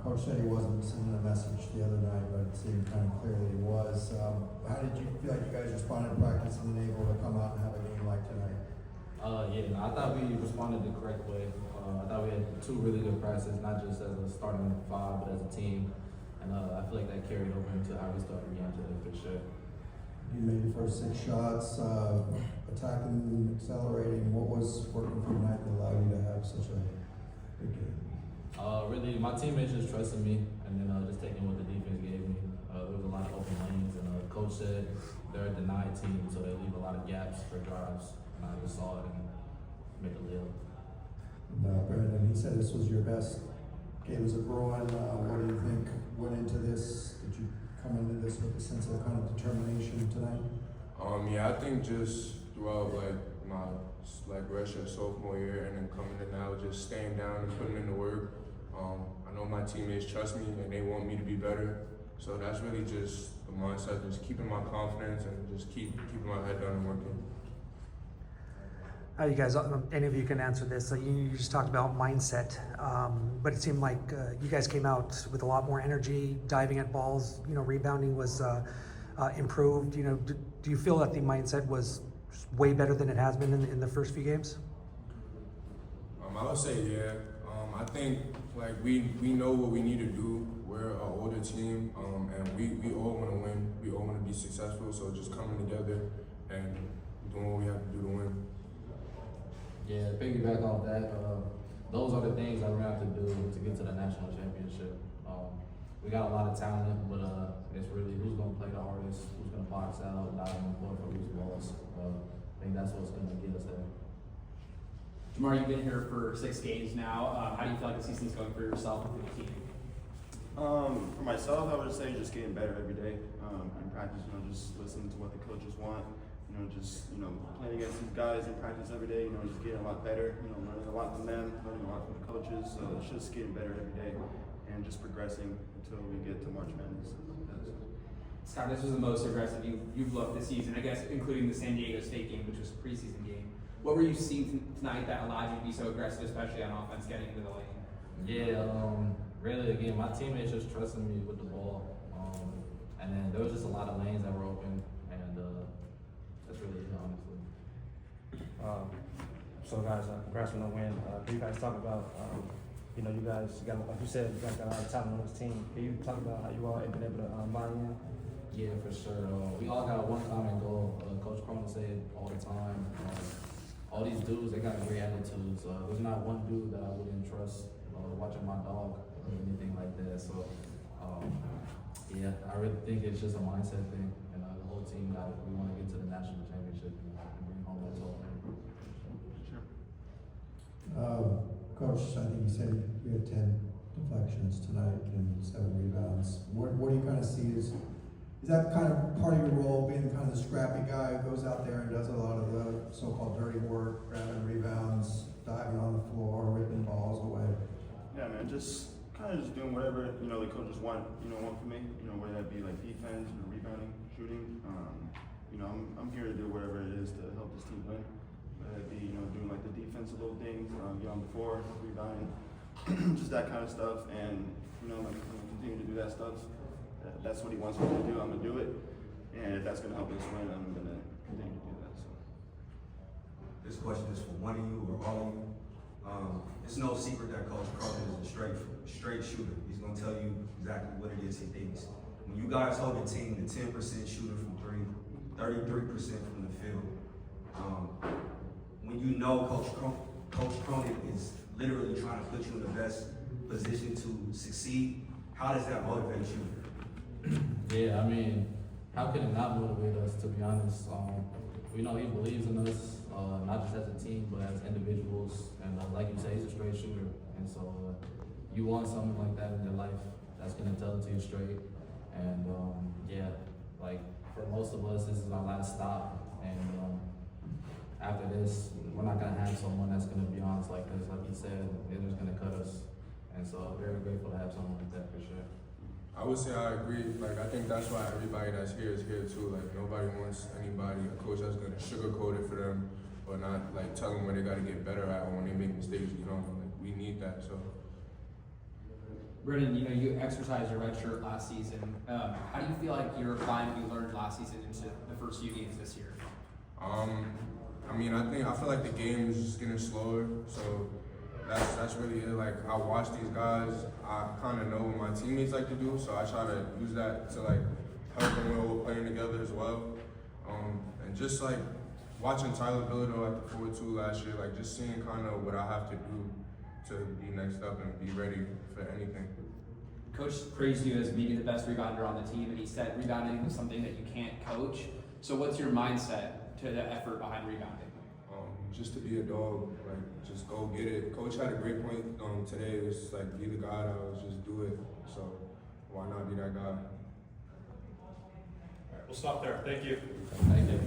Coach said he wasn't sending a message the other night, but it seemed kind of clear that he was. How did you feel like you guys responded to practice and then able to come out and have a game like tonight? Yeah, I thought we responded the correct way. I thought we had two really good practices, not just as a starting five, but as a team. And I feel like that carried over into how we started the game today for sure. You made your first 6 shots, attacking, accelerating. What was working for you tonight that allowed you to have such a big game? Really, my teammates just trusted me, and then just taking what the defense gave me. There was a lot of open lanes, and coach said they're a denied team, so they leave a lot of gaps for drives. And I just saw it and made a live. Brandon, he said this was your best game as a Bruin. What do you think went into this? Did you come into this with a sense of kind of determination tonight? Yeah, I think just throughout my freshman sophomore year and then coming in now, just staying down and putting in the work. I know my teammates trust me and they want me to be better. So that's really just the mindset, just keeping my confidence and just keeping my head down and working. You guys, any of you can answer this. You just talked about mindset, but it seemed like you guys came out with a lot more energy, diving at balls. Rebounding was improved. Do you feel that the mindset was way better than it has been in the first few games? I would say yeah. I think we know what we need to do. We're an older team, and we all want to win. We all want to be successful. So just coming together and doing what we have to do to win. Yeah, piggyback off that, those are the things that we're going to have to do to get to the national championship. We got a lot of talent, but it's really who's going to play the hardest, who's going to box out, not going to play for loose balls. I think that's what's going to get us there. Jamar, you've been here for 6 games now. How do you feel like the season's going for yourself and for the team? For myself, I would say just getting better every day. In practice, just listening to what the coaches want. Playing against these guys in practice every day. Just getting a lot better. Learning a lot from them, learning a lot from the coaches. So it's just getting better every day and just progressing until we get to March Madness. Scott, this was the most aggressive you've looked this season, I guess, including the San Diego State game, which was a preseason game. What were you seeing tonight that allowed you to be so aggressive, especially on offense, getting into the lane? Yeah, really, again, my teammates just trusted me with the ball. And then there was just a lot of lanes that were open, and that's really it, honestly. So guys, congrats on the win. Can you guys talk about, you guys got, like you said, you guys got a lot of talent on this team. Can you talk about how you all have been able to buy in? Yeah, for sure. We all got one common goal. Coach Cronin said all the time, all these dudes, they got great attitudes. There's not one dude that I wouldn't trust watching my dog or anything like that. So, yeah, I really think it's just a mindset thing. And the whole team got it. We want to get to the national championship and bring home that total. Coach, I think you said you had 10 deflections tonight and 7 rebounds. What do you kind of see is that kind of part of your role, being kind of the scrappy guy who goes out there and does a lot of the so-called dirty work, grabbing rebounds, diving on the floor, ripping balls away? Yeah, man, just kind of just doing whatever the coaches want from me. Whether that be like defense or rebounding, shooting. I'm here to do whatever it is to help this team win. Whether it be doing like the defensive little things, get on the floor, rebounding, just that kind of stuff. And I'm gonna continue to do that stuff. That's what he wants me to do. I'm gonna do it, and if that's gonna help us win, I'm gonna continue to do that. So. This question is for one of you or all of you. It's no secret that Coach Cronin is a straight shooter. He's gonna tell you exactly what it is he thinks. When you guys hold a team to 10% shooting from 3, 33% from the field, when you know Coach Cronin is literally trying to put you in the best position to succeed, how does that motivate you? Yeah, I mean, how can it not motivate us, to be honest? We know he believes in us, not just as a team, but as individuals. And like you say, he's a straight shooter. And so you want something like that in your life that's going to tell it to you straight. And yeah, like for most of us, this is our last stop. And after this, we're not going to have someone that's going to be honest like this. Like he said, they're just going to cut us. And so very grateful to have someone like that for sure. I would say I agree. I think that's why everybody that's here is here too. Nobody wants anybody, a coach that's gonna sugarcoat it for them or not tell them where they gotta get better at when they make mistakes. We need that. So. Brennan, you know, you exercised your red shirt last season. How do you feel like you're applying what you learned last season into the first few games this year? I mean, I feel like the game is just getting slower, so that's really it. Like, I watch these guys, I kind of know what my teammates like to do, so I try to use that to like help them when we're playing together as well. And just like watching Tyler Bilodeau at the 4-2 last year, like just seeing kind of what I have to do to be next up and be ready for anything. Coach praised you as maybe the best rebounder on the team, and he said rebounding was something that you can't coach. So what's your mindset to the effort behind rebounding? Just to be a dog, like just go get it. Coach had a great point today. It was like be the guy that was just do it. So why not be that guy? All right, we'll stop there. Thank you. Thank you.